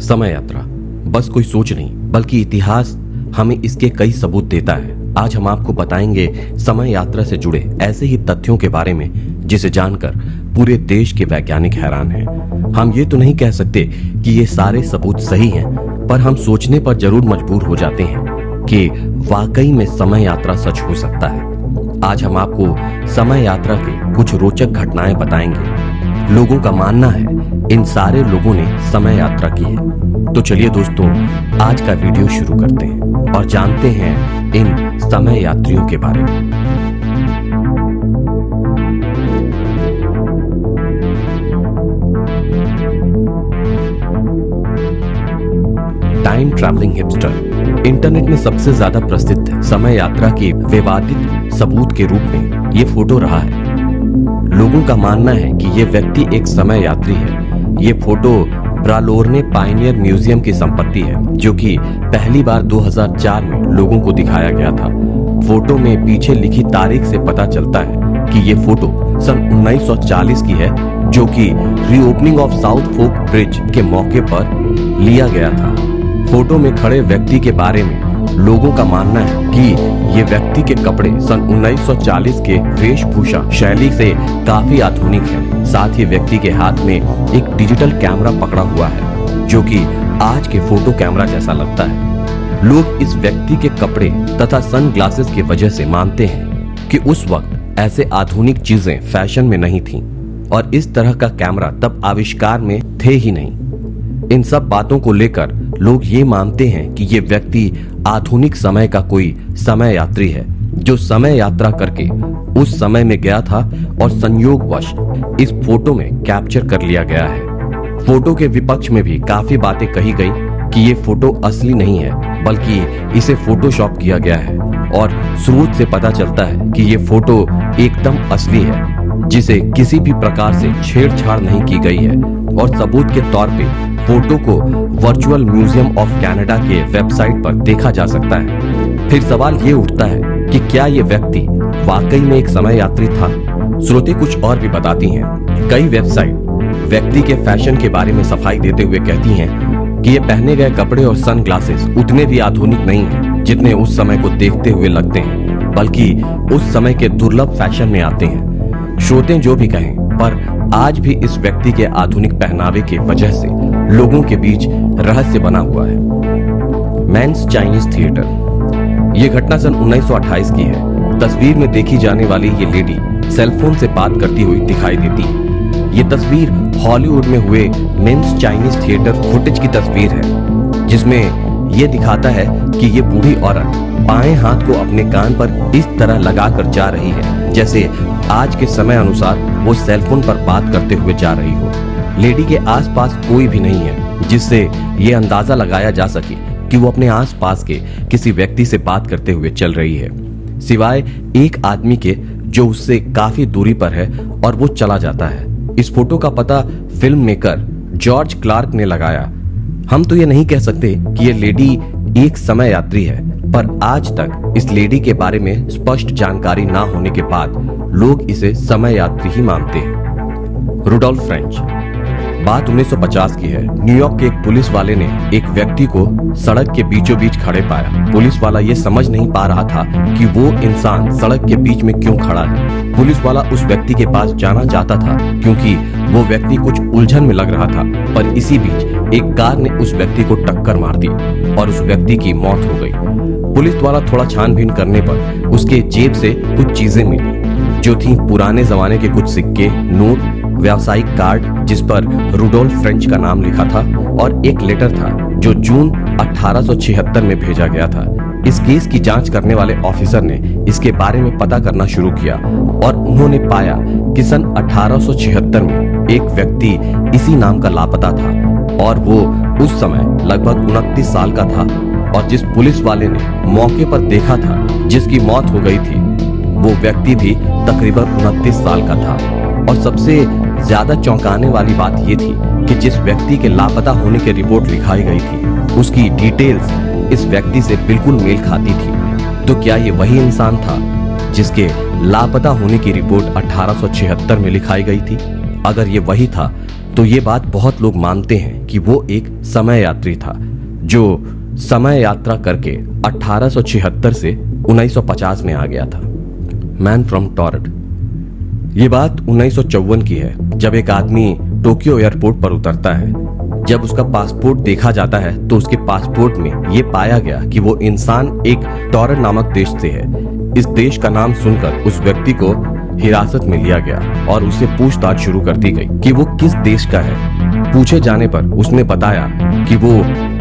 समय यात्रा बस कोई सोच नहीं बल्कि इतिहास हमें इसके कई सबूत देता है। आज हम आपको बताएंगे समय यात्रा से जुड़े ऐसे ही तथ्यों के बारे में जिसे जानकर पूरे देश के वैज्ञानिक हैरान हैं। हम ये तो नहीं कह सकते कि ये सारे सबूत सही हैं, पर हम सोचने पर जरूर मजबूर हो जाते हैं कि वाकई में समय यात्रा सच हो सकता है। आज हम आपको समय यात्रा के कुछ रोचक घटनाएं बताएंगे। लोगों का मानना है इन सारे लोगों ने समय यात्रा की है। तो चलिए दोस्तों, आज का वीडियो शुरू करते हैं और जानते हैं इन समय यात्रियों के बारे में। टाइम ट्रैवलिंग हिपस्टर इंटरनेट में सबसे ज्यादा प्रसिद्ध समय यात्रा के विवादित सबूत के रूप में ये फोटो रहा है। लोगों का मानना है कि ये व्यक्ति एक समय यात्री है। ये फोटो ब्रालोर्ने पायनियर म्यूजियम की संपत्ति है, जो कि पहली बार 2004 में लोगों को दिखाया गया था। फोटो में पीछे लिखी तारीख से पता चलता है कि ये फोटो सन 1940 की है, जो कि reopening of South Fork Bridge के मौके पर लिया गया था। फोटो में खड़े व्यक्ति के बारे में लोगों का मानना है कि ये व्यक्ति के कपड़े सन 1940 के वेशभूषा शैली से काफी आधुनिक है। साथ ही व्यक्ति के हाथ में एक डिजिटल कैमरा पकड़ा हुआ है, जो कि आज के फोटो कैमरा जैसा लगता है। लोग इस व्यक्ति के कपड़े तथा सन ग्लासेस की वजह से मानते हैं कि उस वक्त ऐसे आधुनिक चीजें फैशन में नहीं थीं और इस तरह का कैमरा तब आविष्कार में थे ही नहीं। इन सब बातों को लेकर लोग ये मानते हैं कि ये व्यक्ति आधुनिक समय का कोई समय यात्री है, जो समय यात्रा करके उस समय में गया था और संयोगवश इस फोटो में कैप्चर कर लिया गया है। फोटो के विपक्ष में भी काफी बातें कही गई कि ये फोटो असली नहीं है, बल्कि इसे फोटोशॉप किया गया है और स्रोत से पता चलता है कि ये फोटो एकदम असली है, जिसे किसी भी प्रकार से छेड़छाड़ नहीं की गई है। और सबूत के तौर पे फोटो को वर्चुअल म्यूजियम ऑफ कनाडा के वेबसाइट पर देखा जा सकता है। फिर सवाल ये उठता है कि क्या ये व्यक्ति वाकई में एक समय यात्री था? स्रोतें कुछ और भी बताती हैं। कई वेबसाइट व्यक्ति के फैशन के बारे में सफाई देते हुए कहती हैं कि ये पहने गए कपड़े और सन ग्लासेस उतने भी आधुनिक नहीं हैं जितने उस समय को देखते हुए लगते हैं, बल्कि उस समय के दुर्लभ फैशन में आते हैं। श्रोते जो भी कहें, पर आज भी इस व्यक्ति के आधुनिक पहनावे की वजह से लोगों के बीच रहस्य बना हुआ है। Mann's Chinese Theatre. ये घटना सन 1928 की है। तस्वीर में देखी जाने वाली ये लेडी सेलफोन से बात करती हुई दिखाई देती है। ये तस्वीर हॉलीवुड में हुए मेंस चाइनीज थिएटर फुटेज की तस्वीर है, जिसमें ये दिखाता है कि ये बूढ़ी औरत बाएं हाथ को अपने कान पर इस तरह लगाकर जा रही है, जैसे आज के समय अनुसार वो सेलफोन पर बात करते हुए जा रही हो। लेडी के आसपास कोई भी नहीं है, जिससे ये अंदाजा लगाया जा सके कि वो अपने आसपास के किसी व्यक्ति से बात करते हुए चल रही है, सिवाय एक आदमी के जो उससे काफी दूरी पर है और वो चला जाता है। इस फोटो का पता फिल्म मेकर जॉर्ज क्लार्क ने लगाया। हम तो ये नहीं कह सकते कि ये लेडी एक समय यात्री है, पर आज तक इस लेडी के बारे में स्पष्ट जानकारी ना होने के बाद लोग इसे समय यात्री ही मानते हैं। Rudolph French. बात 1950 की है। न्यूयॉर्क के एक पुलिस वाले ने एक व्यक्ति को सड़क के बीचों बीच खड़े पाया। पुलिस वाला ये समझ नहीं पा रहा था कि वो इंसान सड़क के बीच में क्यों खड़ा है। पुलिस वाला उस व्यक्ति के पास जाना चाहता था क्योंकि वो व्यक्ति कुछ उलझन में लग रहा था, पर इसी बीच एक कार ने उस व्यक्ति को टक्कर मार दी और उस व्यक्ति की मौत हो गई। पुलिस द्वारा थोड़ा छानबीन करने पर उसके जेब से कुछ चीजें मिली, जो थी पुराने जमाने के कुछ सिक्के, नोट, व्यावसायिक कार्ड जिस पर रुडोल्फ फ्रेंच का नाम लिखा था, और एक लेटर था जो जून 1876 में भेजा गया था। इस केस की जांच करने वाले ऑफिसर ने इसके बारे में पता करना शुरू किया और उन्होंने पाया कि सन 1876 में एक व्यक्ति इसी नाम का लापता था और वो उस समय लगभग 29 साल का था। और जिस पुलिस वाले ने मौके पर देखा था, जिसकी मौत हो गई थी, वो व्यक्ति भी तकरीबन 29 साल का था। और सबसे ज्यादा चौंकाने वाली बात ये थी कि जिस व्यक्ति के लापता होने की रिपोर्ट लिखाई गई थी, उसकी डिटेल्स इस व्यक्ति से बिल्कुल मेल खाती थी। तो क्या ये वही इंसान था जिसके लापता होने की रिपोर्ट 1876 में लिखाई गई थी? अगर ये वही था तो ये बात बहुत लोग मानते हैं कि वो एक समय यात्री था जो समय यात्रा करके 1876 से 1950 में आ गया था। Man from Torrent. ये बात 1954 की है, जब एक आदमी टोक्यो एयरपोर्ट पर उतरता है। जब उसका पासपोर्ट देखा जाता है तो उसके पासपोर्ट में ये पाया गया कि वो इंसान एक टॉरंट नामक देश से है। इस देश का नाम सुनकर उस व्यक्ति को हिरासत में लिया गया और उससे पूछताछ शुरू कर दी गई कि वो किस देश का है। पूछे जाने पर उसने बताया कि वो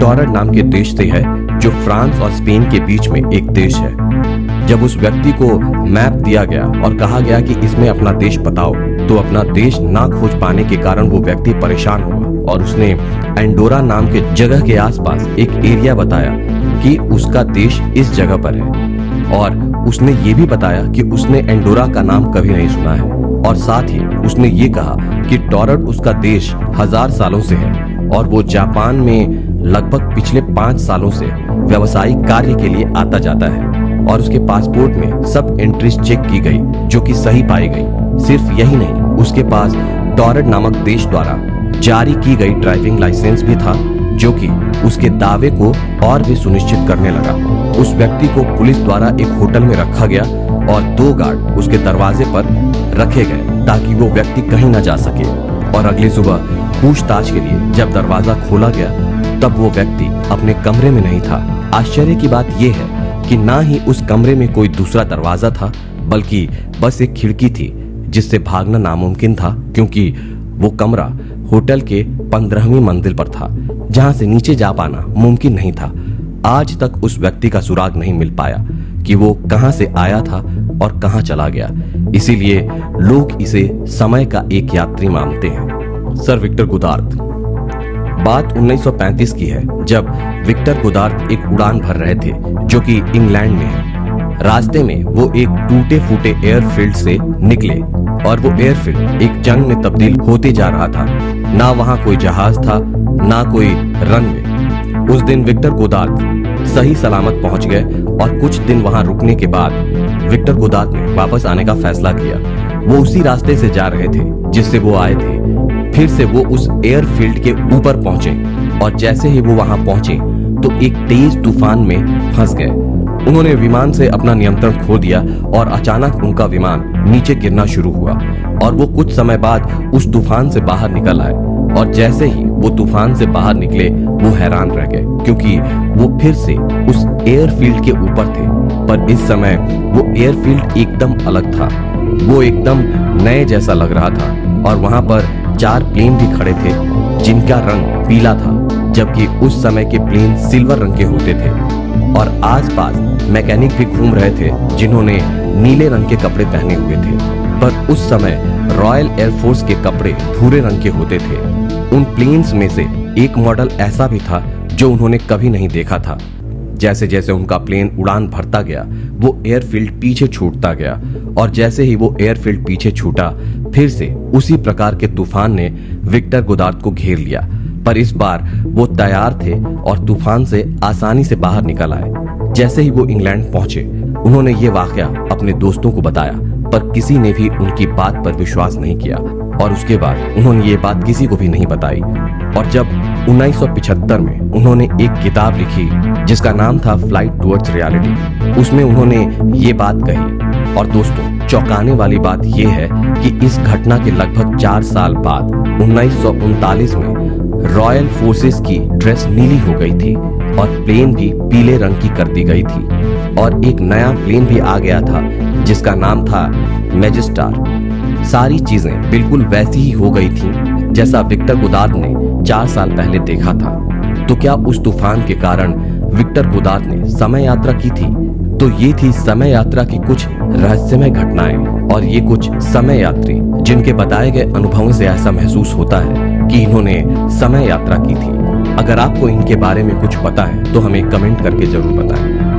टॉरंट नाम के देश से है, जो फ्रांस और स्पेन के बीच में एक देश है। जब उस व्यक्ति को मैप दिया गया और कहा गया कि इसमें अपना देश बताओ, तो अपना देश ना खोज पाने के कारण वो व्यक्ति परेशान हुआ और उसने एंडोरा नाम के जगह के आसपास एक एरिया बताया कि उसका देश इस जगह पर है। और उसने ये भी बताया कि उसने एंडोरा का नाम कभी नहीं सुना है। और साथ ही उसने ये कहा कि टॉरंट उसका देश 1000 सालों से है और वो जापान में लगभग पिछले 5 सालों से व्यावसायिक कार्य के लिए आता जाता है। और उसके पासपोर्ट में सब एंट्रीज चेक की गई जो कि सही पाई गई। सिर्फ यही नहीं, उसके पास टॉरंट नामक देश द्वारा जारी की गई ड्राइविंग लाइसेंस भी था, जो कि उसके दावे को और भी सुनिश्चित करने लगा। उस व्यक्ति को पुलिस द्वारा एक होटल में रखा गया और 2 गार्ड उसके दरवाजे पर रखे गए ताकि वो व्यक्ति कहीं न जा सके। और अगली सुबह पूछताछ के लिए जब दरवाजा खोला गया तब वो व्यक्ति अपने कमरे में नहीं था। आश्चर्य की बात यह है कि ना ही उस कमरे में कोई दूसरा दरवाजा था, बल्कि बस एक खिड़की थी जिससे भागना नामुमकिन था, क्योंकि वो कमरा होटल के 15वीं मंजिल पर था, जहां से नीचे जा पाना मुमकिन नहीं था। आज तक उस व्यक्ति का सुराग नहीं मिल पाया कि वो कहां से आया था और कहां चला गया। इसीलिए लोग इसे समय का एक यात्री मानते हैं। Sir Victor Goddard. बात 1935 की है, जब विक्टर गोदार्द एक उड़ान भर रहे थे जो कि इंग्लैंड में है। रास्ते में वो एक टूटे फूटे एयरफील्ड से निकले और वो एयरफील्ड एक जंग में तब्दील होते जा रहा था। ना वहां कोई जहाज था, ना कोई रनवे। उस दिन विक्टर गोदार्द सही सलामत पहुंच गए और कुछ दिन वहां रुकने के बाद विक्टर गोदार्द ने वापस आने का फैसला किया। वो उसी रास्ते से जा रहे थे जिससे वो आए थे। फिर से वो उस एयरफील्ड के ऊपर पहुंचे और जैसे ही वो वहां पहुंचे तो एक तेज तूफान में फंस गए। उन्होंने विमान से अपना नियंत्रण खो दिया और अचानक उनका विमान नीचे गिरना शुरू हुआ और वो कुछ समय बाद उस तूफान से बाहर निकल आए। और जैसे ही वो तूफान से बाहर निकले वो हैरान रह गए, क्योंकि वो फिर से उस एयरफील्ड के ऊपर थे। पर इस समय वो एयरफील्ड एकदम अलग था। वो एकदम नए जैसा लग रहा था और वहां पर 4 प्लेन भी खड़े थे जिनका रंग पीला था, जबकि उस समय के प्लेन सिल्वर रंग के होते थे। और आसपास मैकेनिक भी घूम रहे थे जिन्होंने नीले रंग के कपड़े पहने हुए थे। पर उस समय रॉयल एयरफोर्स के कपड़े भूरे रंग के होते थे। उन प्लेन्स में से एक मॉडल ऐसा भी था जो उन्होंने कभी नहीं देखा था। जैसे जैसे उनका प्लेन उड़ान भरता गया वो एयरफील्ड पीछे छूटता गया और जैसे ही वो एयरफील्ड पीछे छूटा फिर से उसी प्रकार के तूफान ने विक्टर गोदार्द को घेर लिया। पर इस बार वो तैयार थे और तूफान से आसानी से बाहर निकल आए। जैसे ही वो इंग्लैंड पहुंचे उन्होंने ये वाकया अपने दोस्तों को बताया, पर किसी ने भी उनकी बात पर विश्वास नहीं किया और उसके बाद उन्होंने ये बात किसी को भी नहीं बताई। और जब 1975 में उन्होंने एक किताब लिखी जिसका नाम था फ्लाइट टुवर्ड्स रियलिटी, उसमें उन्होंने ये बात कही। और दोस्तों, चौंकाने वाली बात यह है कि इस घटना के लगभग 4 साल बाद 1939 में रॉयल फोर्सेस की ड्रेस नीली हो गई थी और प्लेन भी पीले रंग की कर दी गई थी और एक नया प्लेन भी आ गया था जिसका नाम था मैजेस्टार। सारी चीजें बिल्कुल वैसी ही हो गई थी जैसा विक्टर गोदार्द ने 4 साल पहले देखा था। तो क्या उस तूफान के कारण विक्टर गोदार्द ने समय यात्रा की थी? तो ये थी समय यात्रा की कुछ रहस्यमय घटनाएं और ये कुछ समय यात्री जिनके बताए गए अनुभवों से ऐसा महसूस होता है कि इन्होंने समय यात्रा की थी। अगर आपको इनके बारे में कुछ पता है तो हमें कमेंट करके जरूर बताएं।